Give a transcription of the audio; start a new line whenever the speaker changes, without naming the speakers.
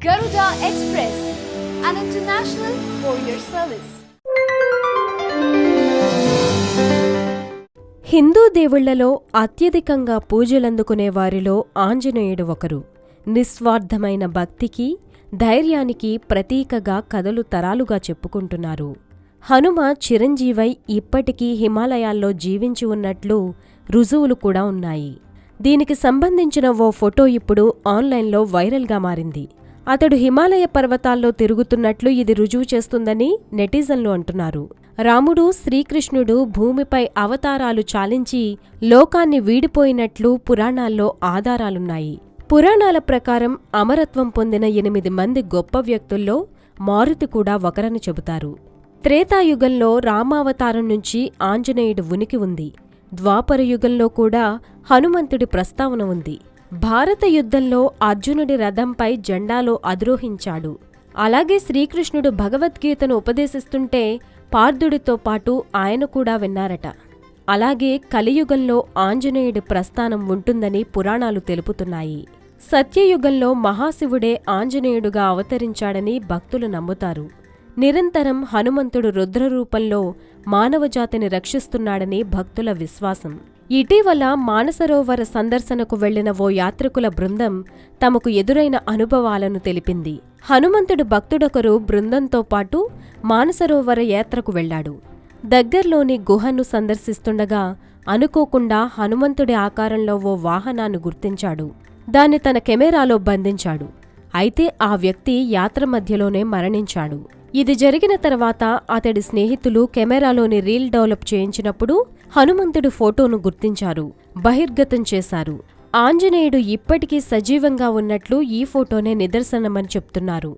Garuda Express, an international courier service.
Hindu దేవుళ్లలో అత్యధికంగా పూజలందుకునే వారిలో ఆంజనేయుడు ఒకరు. నిస్వార్థమైన భక్తికి, ధైర్యానికి ప్రతీకగా కథలు తరాలుగా చెప్పుకుంటున్నారు. హనుమ చిరంజీవై ఇప్పటికీ హిమాలయాల్లో జీవించి ఉన్నట్లు రుజువులు కూడా ఉన్నాయి. దీనికి సంబంధించిన ఓ ఫోటో ఇప్పుడు ఆన్లైన్లో వైరల్గా మారింది. అతడు హిమాలయ పర్వతాల్లో తిరుగుతున్నట్లు ఇది రుజువు చేస్తుందని నెటిజన్లు అంటున్నారు. రాముడు, శ్రీకృష్ణుడు భూమిపై అవతారాలు చాలించి లోకాన్ని వీడిపోయినట్లు పురాణాల్లో ఆధారాలున్నాయి. పురాణాల ప్రకారం అమరత్వం పొందిన 8 మంది గొప్ప వ్యక్తుల్లో మారుతి కూడా ఒకరని చెబుతారు. త్రేతాయుగంలో రామావతారం నుంచి ఆంజనేయుడు ఉనికి ఉంది. ద్వాపర యుగంలో కూడా హనుమంతుడి ప్రస్తావన ఉంది. భారత యుద్ధంలో అర్జునుడి రథంపై జెండాలో అధిరోహించాడు. అలాగే శ్రీకృష్ణుడు భగవద్గీతను ఉపదేశిస్తుంటే పార్థుడితో పాటు ఆయన కూడా విన్నారట. అలాగే కలియుగంలో ఆంజనేయుడి ప్రస్థానం ఉంటుందని పురాణాలు తెలుపుతున్నాయి. సత్యయుగంలో మహాశివుడే ఆంజనేయుడుగా అవతరించాడని భక్తులు నమ్ముతారు. నిరంతరం హనుమంతుడు రుద్రరూపంలో మానవజాతిని రక్షిస్తున్నాడని భక్తుల విశ్వాసం. ఇటీవల మానసరోవర సందర్శనకు వెళ్లిన ఓ యాత్రికుల బృందం తమకు ఎదురైన అనుభవాలను తెలిపింది. హనుమంతుడు భక్తుడొకరు బృందంతో పాటు మానసరోవర యాత్రకు వెళ్లాడు. దగ్గర్లోని గుహను సందర్శిస్తుండగా అనుకోకుండా హనుమంతుడి ఆకారంలో ఓ వాహనాన్ని గుర్తించాడు. దాన్ని తన కెమెరాలో బంధించాడు. అయితే ఆ వ్యక్తి యాత్ర మధ్యలోనే మరణించాడు. ఇది జరిగిన తర్వాత అతడి స్నేహితులు కెమెరాలోని రీల్ డెవలప్ చేయించినప్పుడు హనుమంతుడి ఫోటోను గుర్తించారు, బహిర్గతం చేశారు. ఆంజనేయుడు ఇప్పటికీ సజీవంగా ఉన్నట్లు ఈ ఫోటోనే నిదర్శనమని చెప్తున్నారు.